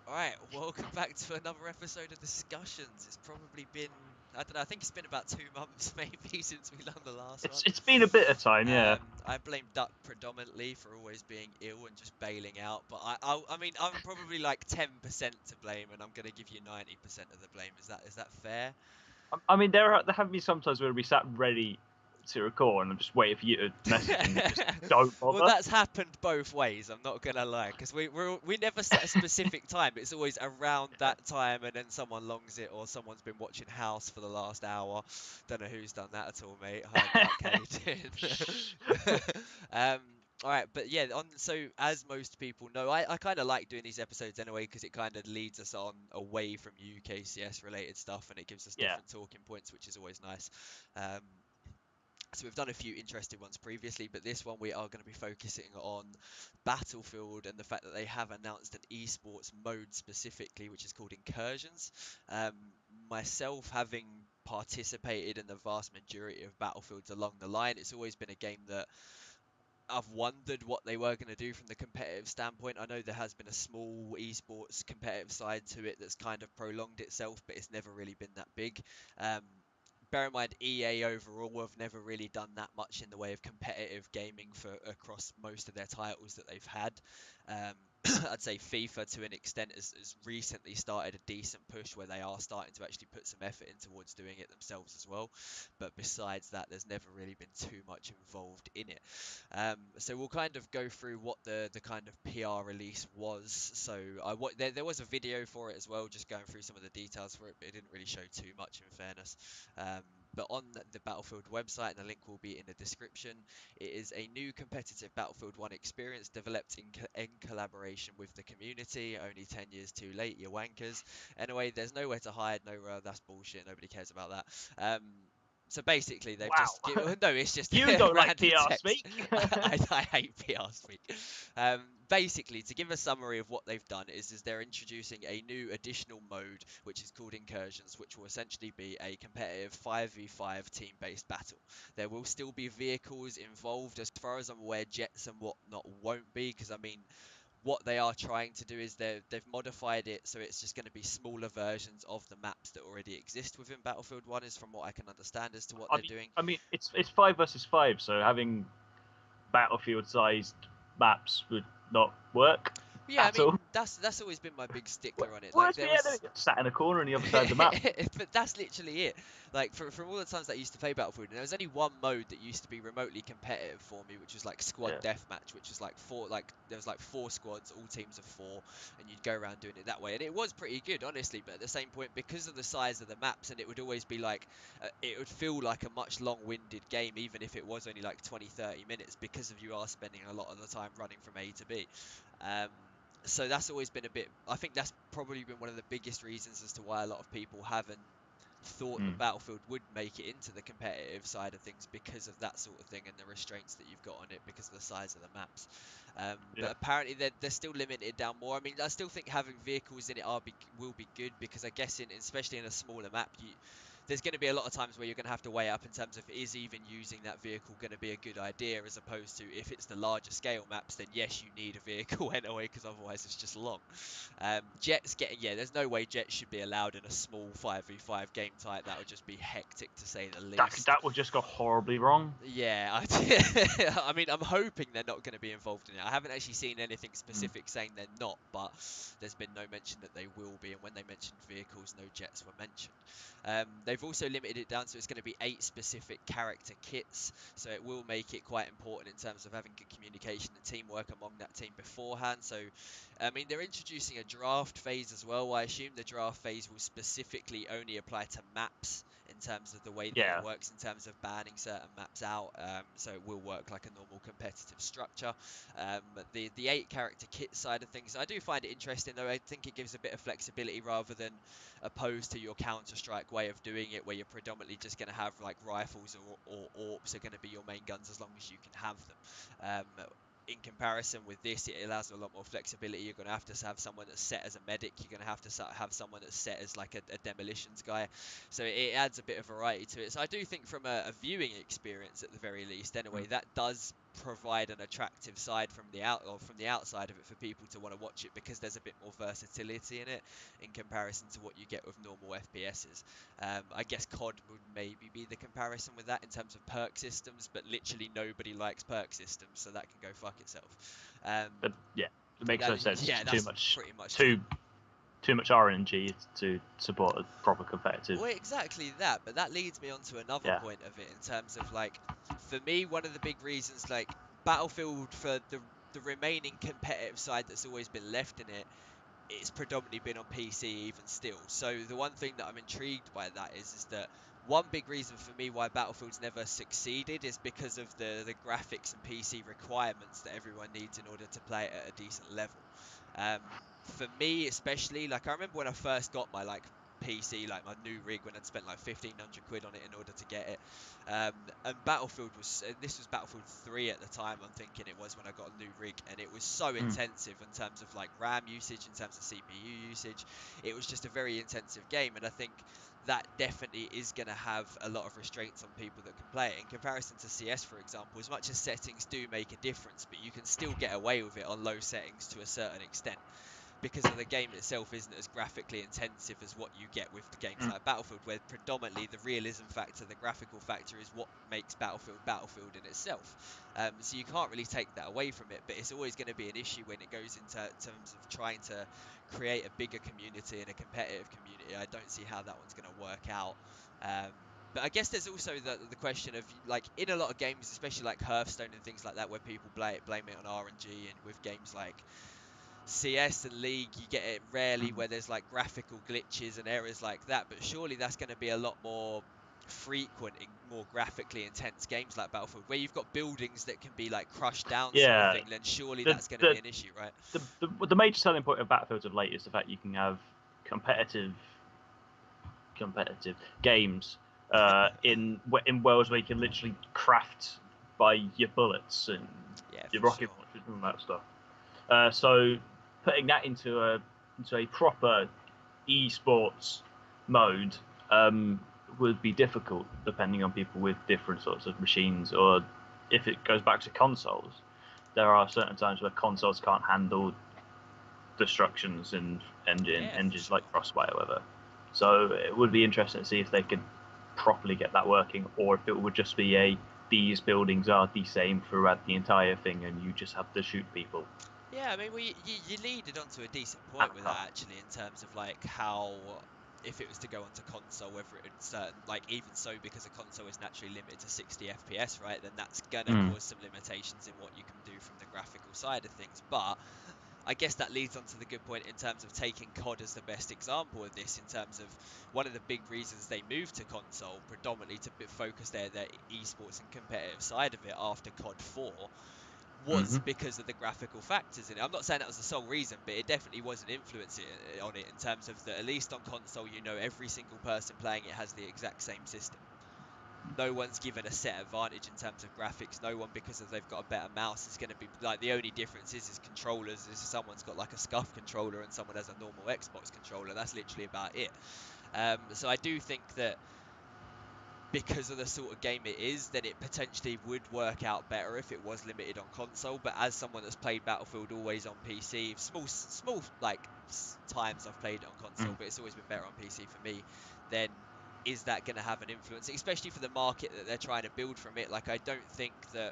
Alright, welcome back to another episode of Discussions. It's probably been, I don't know, I think it's been about 2 months maybe since we done the last one. It's been a bit of time, yeah. I blame Duck predominantly for always being ill and just bailing out, but I mean, I'm probably like 10% to blame, and I'm going to give you 90% of the blame. Is that fair? I mean, there have been some times where we sat ready to record and I'm just waiting for you to message and just don't Well, bother. that's happened both ways. I'm not gonna lie, because we never set a specific time. It's always around that time, and then someone longs it, or someone's been watching House for the last hour. Don't know who's done that at all, mate. Hi, Duck, how you doing? All right, but yeah, so as most people know, I kind of like doing these episodes anyway because it kind of leads us on away from UKCS related stuff, and it gives us Yeah. different talking points, which is always nice. Um, so we've done a few interesting ones previously, but this one we are going to be focusing on Battlefield and the fact that they have announced an esports mode specifically, which is called Incursions. Um, Myself having participated in the vast majority of Battlefields along the line, it's always been a game that I've wondered what they were going to do from the competitive standpoint. I know there has been a small esports competitive side to it that's kind of prolonged itself, but it's never really been that big. Um, Bear in mind, EA overall have never really done that much in the way of competitive gaming for across most of their titles that they've had. Um, I'd say FIFA to an extent has recently started a decent push where they are starting to actually put some effort in towards doing it themselves as well. But besides that, there's never really been too much involved in it. So we'll kind of go through what the kind of PR release was. So there was a video for it as well, just going through some of the details for it, but it didn't really show too much in fairness. But on the Battlefield website, and the link will be in the description, it is a new competitive Battlefield 1 experience developed in collaboration with the community. Only 10 years too late, you wankers. Anyway, there's nowhere to hide, that's bullshit, nobody cares about that. So basically, they've just Wow. no, it's just You don't like random PR text. speak. I hate PR speak. Basically, to give a summary of what they've done is they're introducing a new additional mode, which is called Incursions, which will essentially be a competitive 5v5 team-based battle. There will still be vehicles involved, as far as I'm aware. Jets and whatnot won't be, because I mean, what they are trying to do is they've modified it so it's just going to be smaller versions of the maps that already exist within Battlefield 1, is from what I can understand as to what I they're mean, doing. I mean, it's 5 versus 5, so having Battlefield-sized maps would not work Yeah, I at mean, all. that's always been my big stickler on it. Like, Whereas there yeah, was sat in a corner on the other side of the map. but that's literally it. Like, from all the times that I used to play Battlefield, and there was only one mode that used to be remotely competitive for me, which was like squad Yeah. deathmatch, which was like there was like 4 squads, all teams of 4, and you'd go around doing it that way, and it was pretty good, honestly. But at the same point, because of the size of the maps, and it would always be like, it would feel like a much long-winded game, even if it was only like 20-30 minutes, because of you are spending a lot of the time running from A to B. Um, so that's always been a bit. I think that's probably been one of the biggest reasons as to why a lot of people haven't thought Mm. that Battlefield would make it into the competitive side of things, because of that sort of thing and the restraints that you've got on it because of the size of the maps. But Yeah. apparently they're still limited down more. I mean, I still think having vehicles in it will be good, because I guess especially in a smaller map, there's going to be a lot of times where you're going to have to weigh up in terms of, is even using that vehicle going to be a good idea, as opposed to if it's the larger scale maps, then yes, you need a vehicle anyway, because otherwise it's just long. There's no way jets should be allowed in a small 5v5 game type. That would just be hectic, to say the least. That would just go horribly wrong. Yeah, I mean, I'm hoping they're not going to be involved in it. I haven't actually seen anything Mm. specific saying they're not, but there's been no mention that they will be. And when they mentioned vehicles, no jets were mentioned. They've also limited it down, so it's going to be 8 specific character kits. So it will make it quite important in terms of having good communication and teamwork among that team beforehand. So, I mean, they're introducing a draft phase as well. I assume the draft phase will specifically only apply to maps, in terms of the way that it Yeah. works, in terms of banning certain maps out. So it will work like a normal competitive structure. The 8 character kit side of things, I do find it interesting, though. I think it gives a bit of flexibility, rather than opposed to your Counter-Strike way of doing it, where you're predominantly just going to have like rifles or AWPs are going to be your main guns as long as you can have them. In comparison with this, it allows a lot more flexibility. You're going to have someone that's set as a medic. You're going to have to have someone that's set as like a demolitions guy. So it adds a bit of variety to it. So I do think, from a viewing experience at the very least, anyway, Mm. that does provide an attractive side from the outside of it for people to want to watch it, because there's a bit more versatility in it in comparison to what you get with normal FPSs. I guess COD would maybe be the comparison with that in terms of perk systems, but literally nobody likes perk systems, so that can go fuck itself. But yeah, it makes no sense. Yeah, It's that's pretty much too much RNG to support a proper competitive. Well, exactly that, but that leads me on to another point of it in terms of, like, for me, one of the big reasons, like, Battlefield, for the remaining competitive side that's always been left in it, it's predominantly been on PC even still. So the one thing that I'm intrigued by that is that one big reason for me why Battlefield's never succeeded is because of the graphics and PC requirements that everyone needs in order to play it at a decent level. For me especially, like, I remember when I first got my, like, PC, like my new rig, when I'd spent like 1,500 quid on it in order to get it, and Battlefield was, this was Battlefield 3 at the time, I'm thinking it was, when I got a new rig, and it was so intensive in terms of like RAM usage, in terms of CPU usage. It was just a very intensive game, and I think that definitely is going to have a lot of restraints on people that can play it in comparison to CS, for example. As much as settings do make a difference, but you can still get away with it on low settings to a certain extent, because of the game itself isn't as graphically intensive as what you get with the games like Battlefield, where predominantly the realism factor, the graphical factor, is what makes Battlefield Battlefield in itself. So you can't really take that away from it, but it's always going to be an issue when it goes into terms of trying to create a bigger community and a competitive community. I don't see how that one's going to work out. But I guess there's also the question of, like, in a lot of games, especially like Hearthstone and things like that, where people blame it on RNG, and with games like CS and League, you get it rarely where there's like graphical glitches and errors like that, but surely that's going to be a lot more frequent in more graphically intense games like Battlefield, where you've got buildings that can be like crushed down, sort of thing. Then surely that's going to be an issue, right? The major selling point of Battlefield of late is the fact you can have competitive games in worlds where you can literally craft by your bullets and your rocket launchers and that stuff. So putting that into a proper esports mode would be difficult, depending on people with different sorts of machines, or if it goes back to consoles, there are certain times where consoles can't handle destructions in engines like Frostbite or whatever. So it would be interesting to see if they could properly get that working, or if it would just be these buildings are the same throughout the entire thing and you just have to shoot people. Yeah, I mean, you lead it onto a decent point with that, actually, in terms of like how, if it was to go onto console, whether it's like, even so, because a console is naturally limited to 60 FPS, right, then that's gonna cause some limitations in what you can do from the graphical side of things. But I guess that leads on to the good point in terms of taking COD as the best example of this, in terms of one of the big reasons they moved to console, predominantly to focus their esports and competitive side of it after COD 4, was because of the graphical factors in it. I'm not saying that was the sole reason, but it definitely was an influence on it, in terms of that, at least on console, you know, every single person playing it has the exact same system. No one's given a set advantage in terms of graphics. No one, because of they've got a better mouse, is going to be like, the only difference is controllers. Is someone's got like a SCUF controller and someone has a normal Xbox controller. That's literally about it. So I do think that because of the sort of game it is, then it potentially would work out better if it was limited on console. But as someone that's played Battlefield always on PC, small like times I've played it on console, but it's always been better on PC for me, then is that going to have an influence, especially for the market that they're trying to build from it? Like, I don't think that,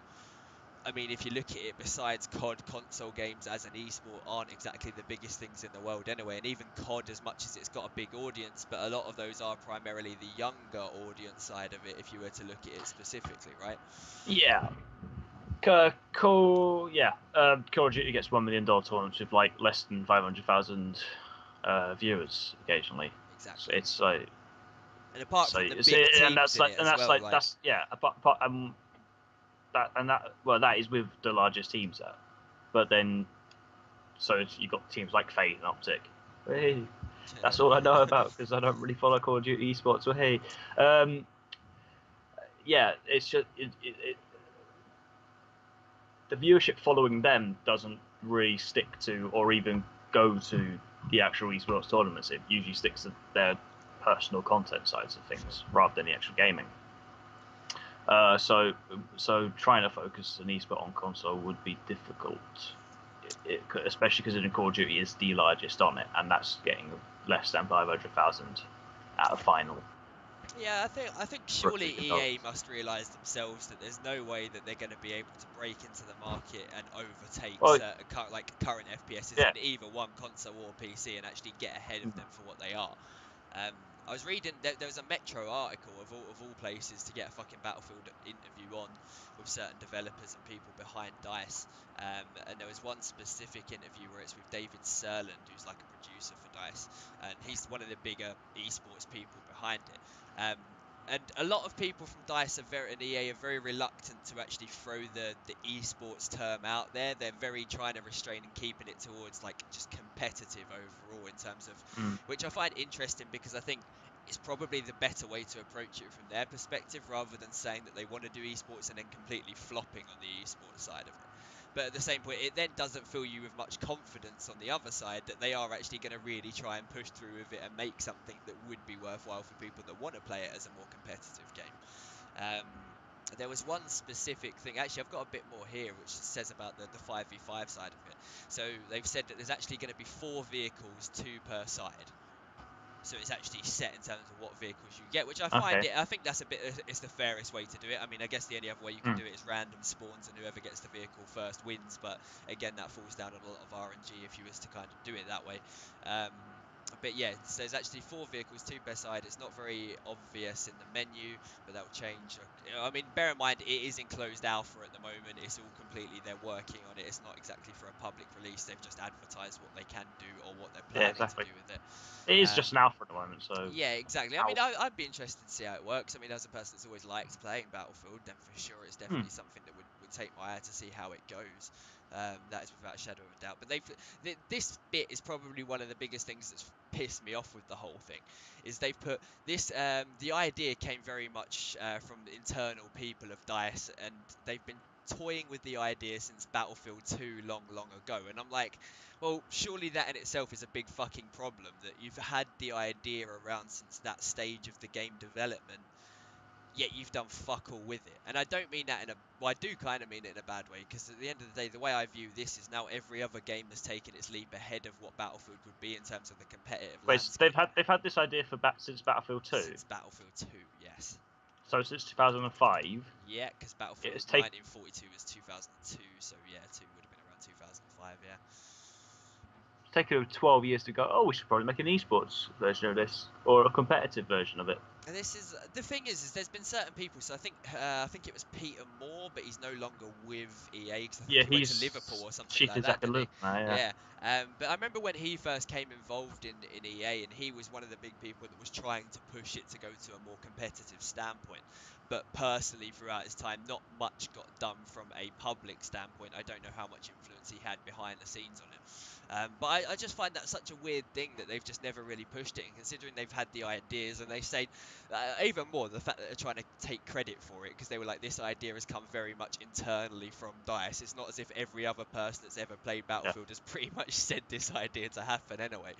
I mean, if you look at it, besides COD, console games as an esport aren't exactly the biggest things in the world anyway. And even COD, as much as it's got a big audience, but a lot of those are primarily the younger audience side of it, if you were to look at it specifically, right? Yeah. Call of Duty gets $1 million tournaments with like less than 500,000 viewers occasionally. Exactly. So it's like, and apart from the big teams in it as well, that is with the largest teams there. But then, so you got teams like Fate and Optic. Hey, that's all I know about, because I don't really follow Call of Duty Esports. So hey, it's just the viewership following them doesn't really stick to, or even go to, the actual esports tournaments. It usually sticks to their personal content sides of things rather than the actual gaming. So trying to focus an esport on console would be difficult, especially because Call of Duty is the largest on it, and that's getting less than 500,000 at a final. Yeah, I think surely EA must realise themselves that there's no way that they're going to be able to break into the market and overtake current FPSs in either one console or PC and actually get ahead of them for what they are. I was reading there was a Metro article of all places to get a fucking Battlefield interview on with certain developers and people behind DICE, and there was one specific interview where it's with David Serland, who's like a producer for DICE, and he's one of the bigger esports people behind it. And a lot of people from DICE and EA are very reluctant to actually throw the esports term out there. They're very trying to restrain and keeping it towards like just competitive overall in terms of, which I find interesting because I think it's probably the better way to approach it from their perspective rather than saying that they want to do esports and then completely flopping on the esports side of it. But at the same point, it then doesn't fill you with much confidence on the other side that they are actually going to really try and push through with it and make something that would be worthwhile for people that want to play it as a more competitive game. There was one specific thing, actually I've got a bit more here, which says about the 5v5 side of it. So they've said that there's actually going to be 4 vehicles, 2 per side. So it's actually set in terms of what vehicles you get, which I find I think that's it's the fairest way to do it. I mean, I guess the only other way you can do it is random spawns and whoever gets the vehicle first wins, but again, that falls down on a lot of RNG if you was to kind of do it that way. But yeah, so there's actually 4 vehicles, 2 per side. It's not very obvious in the menu, but that will change. I mean, bear in mind, it is in closed alpha at the moment. It's all completely, they're working on it. It's not exactly for a public release. They've just advertised what they can do or what they're planning to do with it. It is just an alpha at the moment, so... Yeah, exactly. I mean, I'd be interested to see how it works. I mean, as a person that's always liked playing Battlefield, then for sure it's definitely something that would take my eye to see how it goes. That is without a shadow of a doubt. But this bit is probably one of the biggest things that's pissed me off with the whole thing, is they've put this, the idea came very much from internal people of DICE, and they've been toying with the idea since Battlefield 2 long ago. And I'm like, well, surely that in itself is a big fucking problem, that you've had the idea around since that stage of the game development, yet you've done fuck all with it. And I don't mean that I do kind of mean it in a bad way, because at the end of the day, the way I view this is now every other game has taken its leap ahead of what Battlefield would be in terms of the competitive landscape. They've had this idea since Battlefield 2? Since Battlefield 2, yes. So since 2005? Yeah, because Battlefield 1942 was 2002, so yeah, 2 would have been around 2005, yeah. It's taken 12 years to go, oh, we should probably make an esports version of this, or a competitive version of it. And this is the thing is there's been certain people. So I think it was Peter Moore, but he's no longer with EA because I think he went to Liverpool or something like that. Didn't he? Yeah. But I remember when he first came involved in EA, and he was one of the big people that was trying to push it to go to a more competitive standpoint. But personally, throughout his time, not much got done from a public standpoint. I don't know how much influence he had behind the scenes on it. But I just find that such a weird thing that they've just never really pushed it, and considering they've had the ideas, and they say even more the fact that they're trying to take credit for it, because they were like, this idea has come very much internally from DICE. It's not as if every other person that's ever played Battlefield has pretty much said this idea to happen anyway.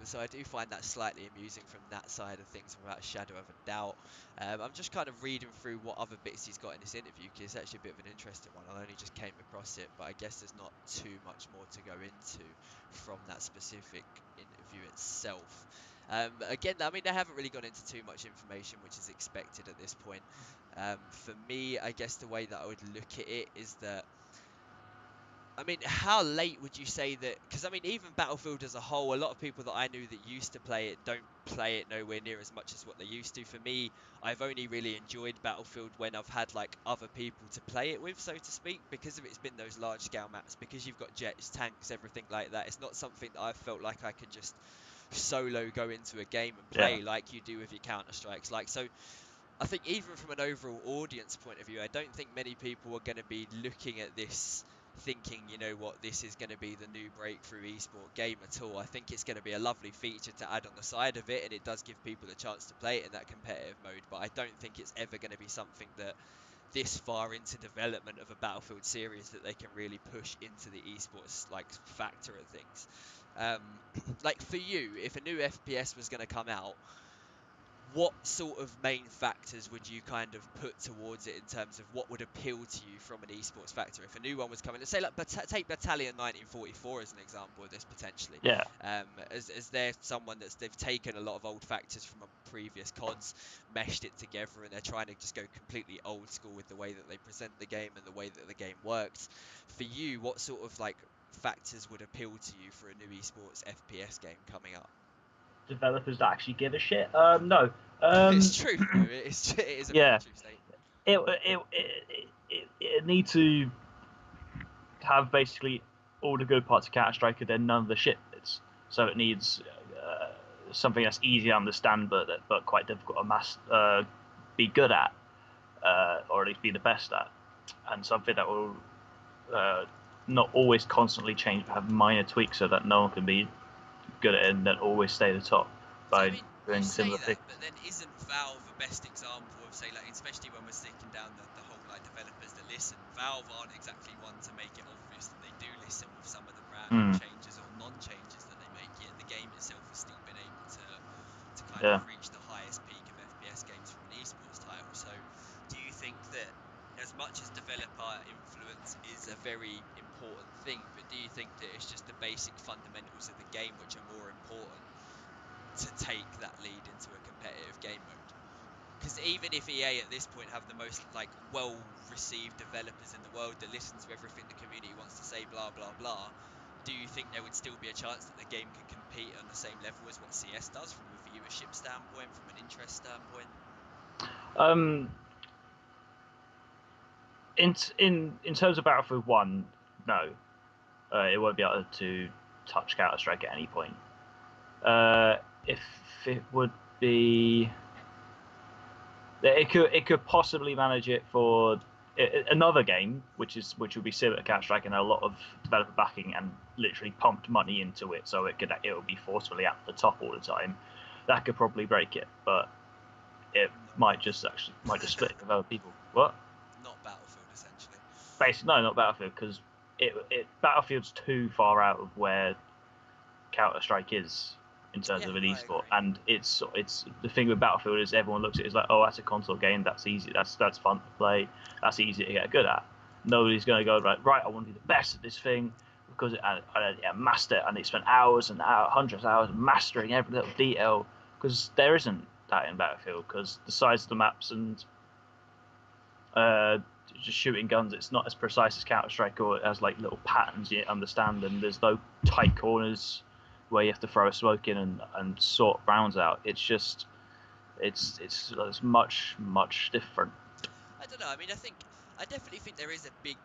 So I do find that slightly amusing from that side of things, without a shadow of a doubt. I'm just kind of reading through what other bits he's got in this interview, because it's actually a bit of an interesting one. I only just came across it, but I guess there's not too much more to go into from that specific interview itself. Again, I mean, they haven't really gone into too much information, which is expected at this point. For me, I guess the way that I would look at it is that, I mean, how late would you say that? Because I mean, even Battlefield as a whole, a lot of people that I knew that used to play it don't play it nowhere near as much as what they used to. For me, I've only really enjoyed Battlefield when I've had like other people to play it with, so to speak, because of it's been those large scale maps, because you've got jets, tanks, everything like that. It's not something that I felt like I could just solo go into a game and play like you do with your Counter Strikes. Like, so I think even from an overall audience point of view, I don't think many people are going to be looking at this thinking, you know what, this is going to be the new breakthrough esport game at all. I think it's going to be a lovely feature to add on the side of it, and it does give people a chance to play it in that competitive mode, but I don't think it's ever going to be something that this far into development of a Battlefield series that they can really push into the esports like factor of things. Like for you, if a new FPS was going to come out, what sort of main factors would you kind of put towards it in terms of what would appeal to you from an esports factor? If a new one was coming, let's say like take Battalion 1944 as an example of this potentially. Yeah. As they're someone they've taken a lot of old factors from a previous CODs, meshed it together, and they're trying to just go completely old school with the way that they present the game and the way that the game works. For you, what sort of like factors would appeal to you for a new esports FPS game coming up? Developers that actually give a shit. No. It's true. It is a yeah. true statement. It need to have basically all the good parts of Counter-Strike and then none of the shit bits. So it needs something that's easy to understand but quite difficult to be good at, or at least be the best at, and something that will not always constantly change but have minor tweaks so that no one can be good at it and then always stay at the top by doing similar things. But then isn't Valve the best example of, say, like, especially when we're sticking down the whole like developers that listen? Valve aren't exactly one to make it obvious that they do listen with some of the random changes or non-changes that they make. Yet the game itself has still been able to kind of reach the highest peak of FPS games from an esports title. So do you think that as much as developer influence is a very important thing, but do you think that it's just the basic fundamentals of the game which are more important to take that lead into a competitive game mode? Because even if EA at this point have the most like well-received developers in the world that listen to everything the community wants to say, blah blah blah, do you think there would still be a chance that the game could compete on the same level as what CS does from a viewership standpoint, from an interest standpoint? In terms of Battlefield 1, no, it won't be able to touch Counter-Strike at any point. If it would be, it could possibly manage it for another game, which would be similar to Counter-Strike and a lot of developer backing and literally pumped money into it, so it would be forcefully at the top all the time. That could probably break it, but it might just split it with other people. What? Not Battlefield, essentially. Basically, no, not Battlefield, because Battlefield's too far out of where Counter-Strike is in terms of an esport, and it's the thing with Battlefield is everyone looks at it as like, oh, that's a console game, that's easy, that's fun to play, that's easy to get good at. Nobody's going to go right, I want to be the best at this thing because I mastered it, and they spent hours and hundreds of hours mastering every little detail, because there isn't that in Battlefield, because the size of the maps and just shooting guns, it's not as precise as Counter-Strike, or it has like little patterns you understand, and there's no tight corners where you have to throw a smoke in and sort rounds out. It's just it's much different. I don't know. I mean, I definitely think there is a big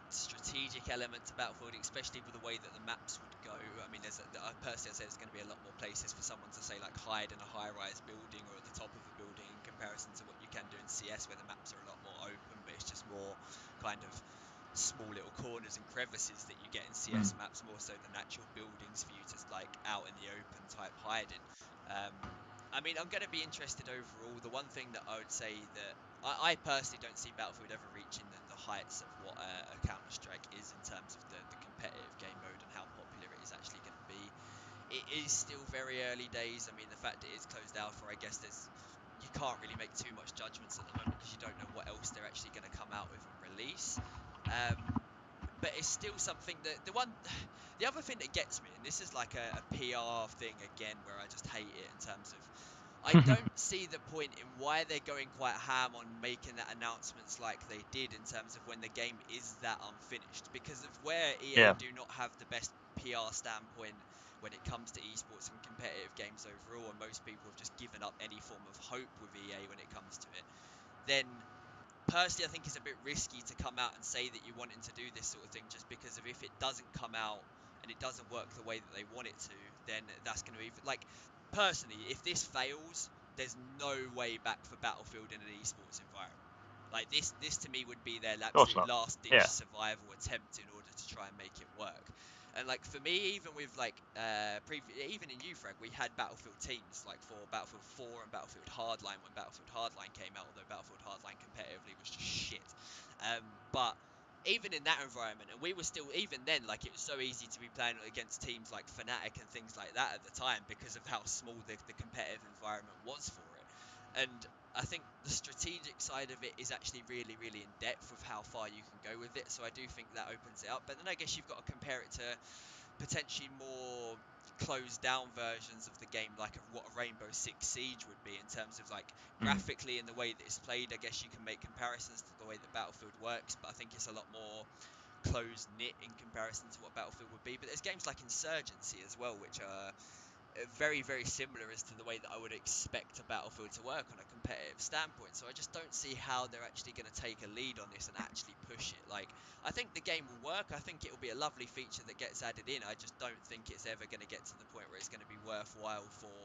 strategic element to Battlefield, especially with the way that the maps would go. I mean, I personally say there's going to be a lot more places for someone to say like hide in a high-rise building or at the top of a building in comparison to what you can do in CS, where the maps are a lot more open, but it's just more kind of small little corners and crevices that you get in CS maps, more so than actual buildings for you to like out in the open type hiding. I mean, I'm going to be interested overall. The one thing that I would say that I personally don't see Battlefield ever reaching the heights of what a Counter-Strike is in terms of the competitive game mode and how popular it is actually going to be. It is still very early days. I mean, the fact it is closed alpha, I guess you can't really make too much judgments at the moment because you don't know what else they're actually going to come out with and release. But it's still something that the other thing that gets me, and this is like a PR thing again, where I just hate it in terms of, I don't see the point in why they're going quite ham on making that announcements like they did in terms of when the game is that unfinished, because of where EA do not have the best PR standpoint when it comes to esports and competitive games overall, and most people have just given up any form of hope with EA when it comes to it, then personally I think it's a bit risky to come out and say that you're wanting to do this sort of thing just because of if it doesn't come out and it doesn't work the way that they want it to, then that's going to be like, personally, if this fails, there's no way back for Battlefield in an esports environment. Like this to me would be their absolute last ditch survival attempt in order to try and make it work. And like for me, even with like even in UFrag, we had Battlefield teams like for Battlefield 4 and Battlefield Hardline when Battlefield Hardline came out, although Battlefield Hardline competitively was just shit. But even in that environment, and we were still, even then, like it was so easy to be playing against teams like Fnatic and things like that at the time because of how small the competitive environment was for it. And I think the strategic side of it is actually really, really in depth with how far you can go with it. So I do think that opens it up. But then I guess you've got to compare it to potentially more closed down versions of the game, like what a Rainbow Six Siege would be in terms of like graphically and the way that it's played. I guess you can make comparisons to the way that Battlefield works, but I think it's a lot more closed knit in comparison to what Battlefield would be. But there's games like Insurgency as well, which are very, very similar as to the way that I would expect a Battlefield to work on a competitive standpoint. So I just don't see how they're actually going to take a lead on this and actually push it. Like, I think the game will work. I think it will be a lovely feature that gets added in. I just don't think it's ever going to get to the point where it's going to be worthwhile for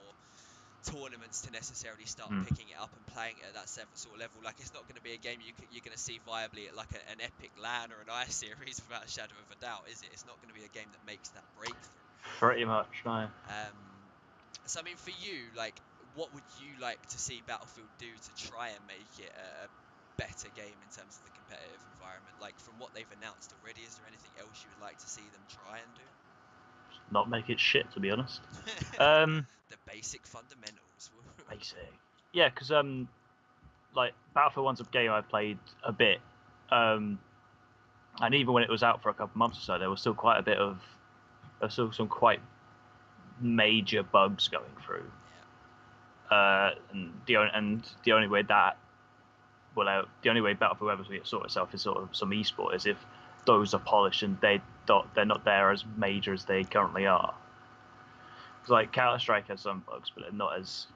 tournaments to necessarily start picking it up and playing it at that sort of level. Like, it's not going to be a game you're going to see viably at like an Epic LAN or an I series without a shadow of a doubt, is it? It's not going to be a game that makes that breakthrough. Pretty much, no. So I mean, for you, like, what would you like to see Battlefield do to try and make it a better game in terms of the competitive environment? Like, from what they've announced already, is there anything else you would like to see them try and do? Not make it shit, to be honest. The basic fundamentals. Basic. Yeah, because like Battlefield 1's a game I played a bit, and even when it was out for a couple of months or so, there was still quite a bit of, still some quite major bugs going through. Yeah. And the only way Battlefield ever to sort itself is sort of some esport is if those are polished and they're not there as major as they currently are. Because like Counter-Strike has some bugs, but they're not as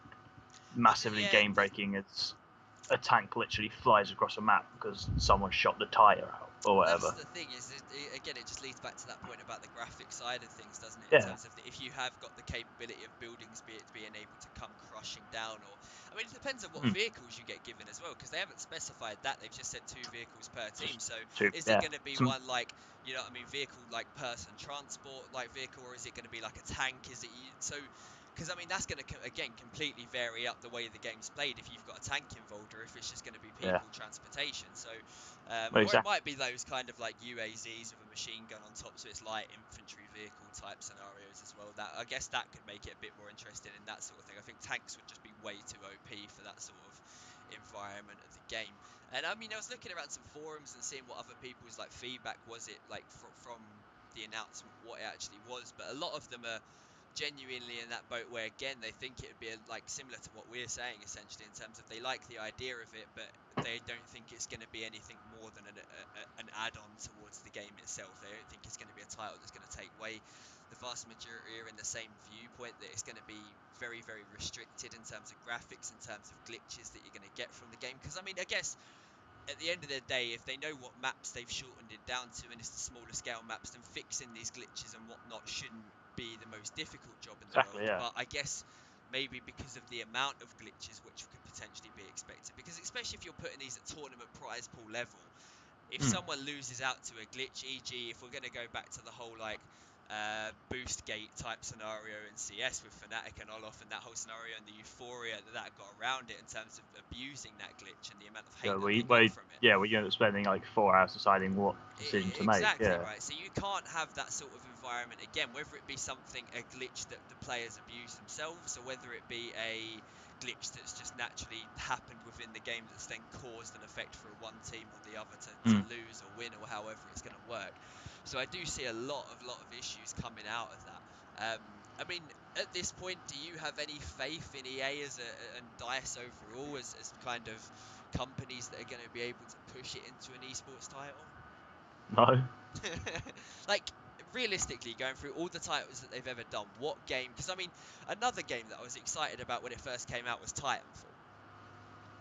massively game breaking as a tank literally flies across a map because someone shot the tire out or whatever. That's the thing is, again, it just leads back to that point about the graphic side of things, doesn't it? In terms of if you have got the capability of buildings being able to come crushing down, or I mean, it depends on what vehicles you get given as well, because they haven't specified that. They've just said 2 vehicles per team. So is it going to be one like, you know what I mean, vehicle like person transport like vehicle, or is it going to be like a tank? Is it so? Because I mean, that's going to again completely vary up the way the game's played if you've got a tank involved, or if it's just going to be people transportation. So, or it might be those kind of like UAZs with a machine gun on top, so it's light infantry vehicle type scenarios as well. That I guess that could make it a bit more interesting in that sort of thing. I think tanks would just be way too OP for that sort of environment of the game. And I mean, I was looking around some forums and seeing what other people's like feedback was, it like from the announcement, what it actually was. But a lot of them are genuinely in that boat where again they think it would be like similar to what we're saying essentially, in terms of they like the idea of it, but they don't think it's going to be anything more than an add-on towards the game itself. They don't think it's going to be a title that's going to take away. The vast majority are in the same viewpoint, that it's going to be very, very restricted in terms of graphics, in terms of glitches that you're going to get from the game. Because I mean, I guess at the end of the day, if they know what maps they've shortened it down to and it's the smaller scale maps, then fixing these glitches and whatnot shouldn't be the most difficult job in the world. Yeah. But I guess maybe because of the amount of glitches which could potentially be expected, because especially if you're putting these at tournament prize pool level, if someone loses out to a glitch, e.g. if we're going to go back to the whole like boost gate type scenario in CS with Fnatic and Olof and that whole scenario, and the euphoria that got around it in terms of abusing that glitch and the amount of hate that they got from it. Yeah, we end up spending like 4 hours deciding what decision to make. Exactly, right. So you can't have that sort of environment again, whether it be something, a glitch that the players abuse themselves, or whether it be a glitch that's just naturally happened within the game that's then caused an effect for one team or the other to lose or win, or however it's going to work. So I do see a lot of issues coming out of that. I mean, at this point, do you have any faith in EA and DICE overall as kind of companies that are going to be able to push it into an esports title? No. Like, realistically, going through all the titles that they've ever done, what game? Because I mean, another game that I was excited about when it first came out was Titanfall.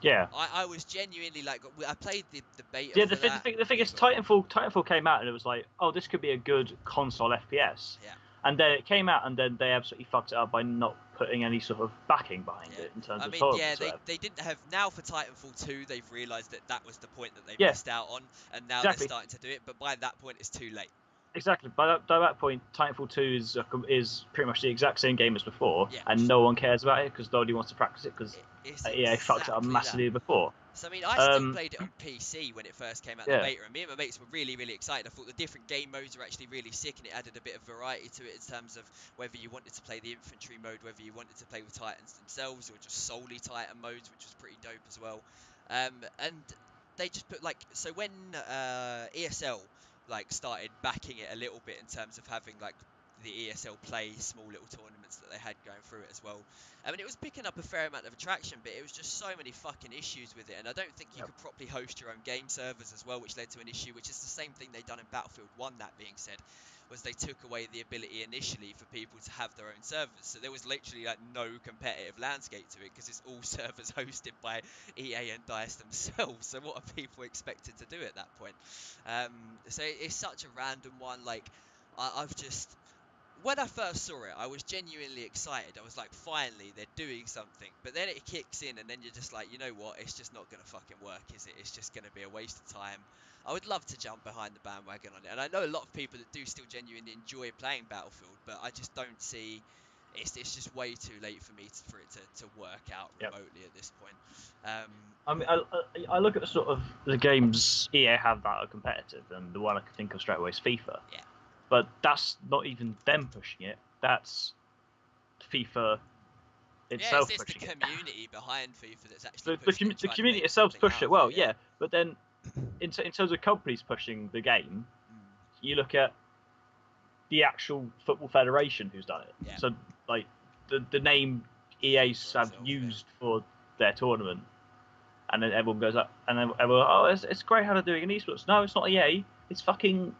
Yeah. I was genuinely like, I played the beta. Yeah, the thing is, Titanfall came out and it was like, oh, this could be a good console FPS. Yeah. And then it came out and then they absolutely fucked it up by not putting any sort of backing behind it in terms of tournaments. They didn't have. Now for Titanfall 2, they've realised that was the point that they missed out on, and now they're starting to do it. But by that point, it's too late. Exactly. By that point, Titanfall 2 is pretty much the exact same game as before, Yeah. and no one cares about it because nobody wants to practice it because It's EA fucked it up exactly that. massively before. So I mean, I still played it on PC when it first came out in the Yeah. beta, and me and my mates were really, really excited. I thought the different game modes were actually really sick, and it added a bit of variety to it in terms of whether you wanted to play the infantry mode, whether you wanted to play with Titans themselves, or just solely Titan modes, which was pretty dope as well. And they just put like, so when ESL like started backing it a little bit in terms of having like the ESL Play small little tournaments that they had going through it as well. I mean, it was picking up a fair amount of attraction, but it was just so many fucking issues with it, and I don't think you could properly host your own game servers as well, which led to an issue, which is the same thing they'd done in Battlefield 1, that being said, was they took away the ability initially for people to have their own servers, so there was literally like no competitive landscape to it, because it's all servers hosted by EA and DICE themselves, so what are people expected to do at that point? So it's such a random one, like, I've just... When I first saw it, I was genuinely excited. I was like, finally, they're doing something. But then it kicks in, and then you're just like, you know what? It's just not going to fucking work, is it? It's just going to be a waste of time. I would love to jump behind the bandwagon on it. And I know a lot of people that do still genuinely enjoy playing Battlefield, but I just don't see... It's just way too late for me for it to work out remotely at this point. I mean, I look at the sort of the games EA have that are competitive, and the one I can think of straight away is FIFA. Yeah. But that's not even them pushing it. That's FIFA itself it's pushing the it. community behind FIFA that's actually The community itself push it well, yeah. But then, in terms of companies pushing the game, you look at the actual Football Federation who's done it. Yeah. So, like, the name EA have used for their tournament, and then everyone goes up, and then everyone, oh, it's great how they're doing in esports. No, it's not EA. It's fucking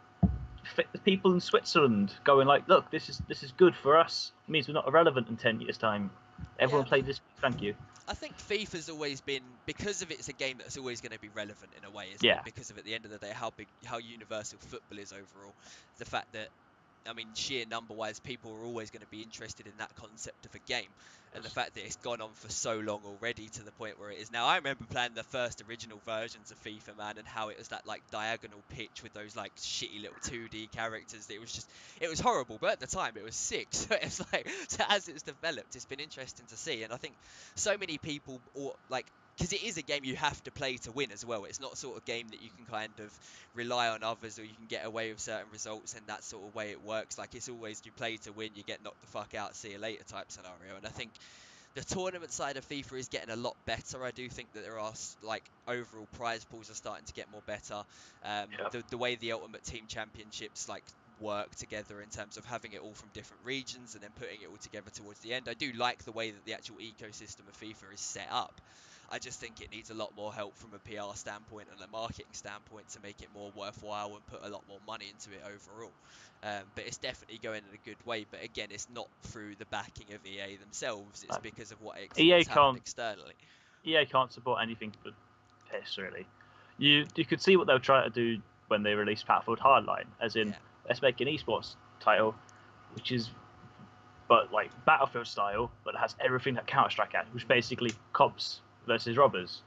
the people in Switzerland going like, look, this is good for us. It means we're not irrelevant in 10 years' time. Everyone played this. Thank you. I think FIFA's always been, because of it's a game that's always going to be relevant in a way, isn't it? Because of, at the end of the day, how universal football is overall. The fact that, I mean, sheer number-wise, people are always going to be interested in that concept of a game. And the fact that it's gone on for so long already to the point where it is now. I remember playing the first original versions of FIFA, man, and how it was that, like, diagonal pitch with those, like, shitty little 2D characters. It was horrible, but at the time it was sick. So it's like, so as it's developed, it's been interesting to see. And I think so many people, or like, because it is a game you have to play to win as well. It's not sort of game that you can kind of rely on others, or you can get away with certain results, and that sort of way it works. Like, it's always you play to win, you get knocked the fuck out, see you later type scenario. And I think the tournament side of FIFA is getting a lot better. I do think that there are, like, overall prize pools are starting to get more better. The way the Ultimate Team Championships, like, work together in terms of having it all from different regions and then putting it all together towards the end. I do like the way that the actual ecosystem of FIFA is set up. I just think it needs a lot more help from a PR standpoint and a marketing standpoint to make it more worthwhile and put a lot more money into it overall. But it's definitely going in a good way. But again, it's not through the backing of EA themselves. It's because of what EA happened externally. EA can't support anything but piss, really. You could see what they were trying to do when they released Battlefield Hardline, as in, let's make an esports title, which is, but like Battlefield style, but it has everything that Counter-Strike had, which basically cops versus robbers,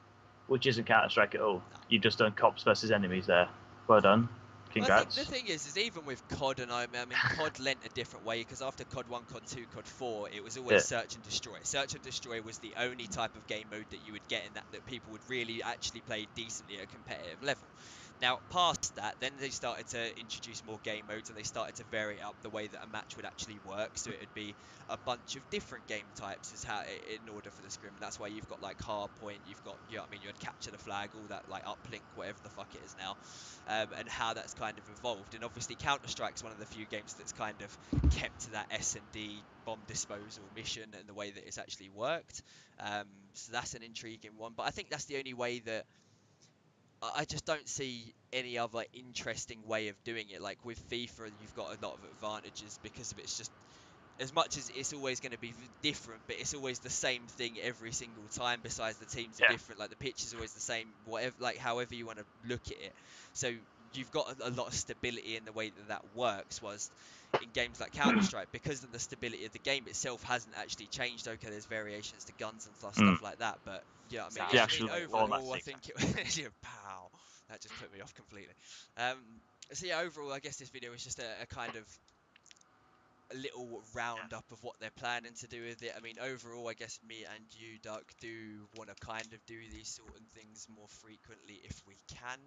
which isn't Counter-Strike at all. You've just done cops versus enemies there. Well done. Congrats. Well, I think the thing is even with COD, and I mean, COD lent a different way, because after COD 1, COD 2, COD 4, it was always Search and Destroy. Search and Destroy was the only type of game mode that you would get in that people would really actually play decently at a competitive level. Now, past that, then they started to introduce more game modes, and they started to vary up the way that a match would actually work. So it would be a bunch of different game types is how in order for the scrim. And that's why you've got like hardpoint, you've got, you know what I mean, you had capture the flag, all that, like uplink, whatever the fuck it is now, and how that's kind of evolved. And obviously Counter-Strike's one of the few games that's kind of kept to that S&D bomb disposal mission and the way that it's actually worked. So that's an intriguing one. But I think that's the only way that I just don't see any other interesting way of doing it. Like with FIFA, you've got a lot of advantages because of it's just, as much as it's always going to be different, but it's always the same thing every single time. Besides, the teams are different. Like the pitch is always the same, whatever, like however you want to look at it. So you've got a lot of stability in the way that works. Was in games like Counter-Strike, because of the stability of the game itself hasn't actually changed. Okay, there's variations to guns and stuff like that, but yeah, I mean overall, I think it pow, that just put me off completely. So yeah, overall, I guess this video is just a kind of a little roundup of what they're planning to do with it. I mean, overall, I guess me and you, Duck, do want to kind of do these sort of things more frequently if we can.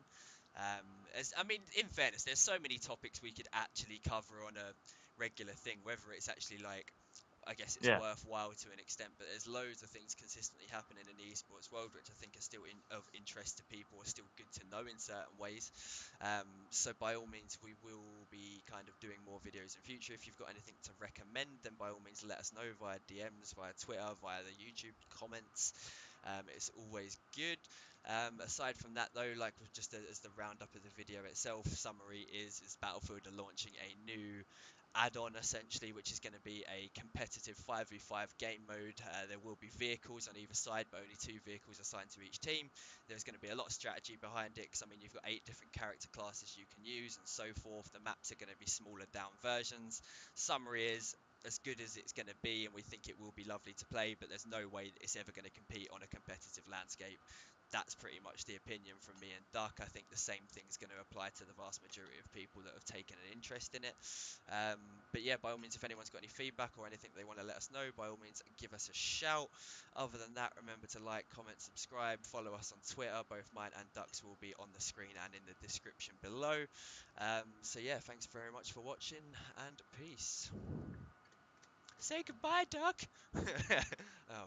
As I mean, in fairness, there's so many topics we could actually cover on a regular thing, whether it's actually like, I guess it's Yeah. worthwhile to an extent, but there's loads of things consistently happening in the esports world, which I think are still of interest to people, are still good to know in certain ways. So by all means, we will be kind of doing more videos in future. If you've got anything to recommend, then by all means, let us know via DMs, via Twitter, via the YouTube comments. It's always good. Aside from that, though, like just as the roundup of the video itself, summary is Battlefield are launching a new add-on essentially, which is going to be a competitive 5v5 game mode. There will be vehicles on either side, but only 2 vehicles assigned to each team. There's going to be a lot of strategy behind it, because I mean, you've got 8 different character classes you can use and so forth. The maps are going to be smaller down versions. Summary is as good as it's going to be, and we think it will be lovely to play, but there's no way that it's ever going to compete on a competitive landscape. That's pretty much the opinion from me and Duck. I think the same thing's going to apply to the vast majority of people that have taken an interest in it. But yeah, by all means, if anyone's got any feedback or anything they want to let us know, by all means, give us a shout. Other than that, remember to like, comment, subscribe, follow us on Twitter. Both mine and Duck's will be on the screen and in the description below. So yeah, thanks very much for watching, and peace. Say goodbye, Duck. Oh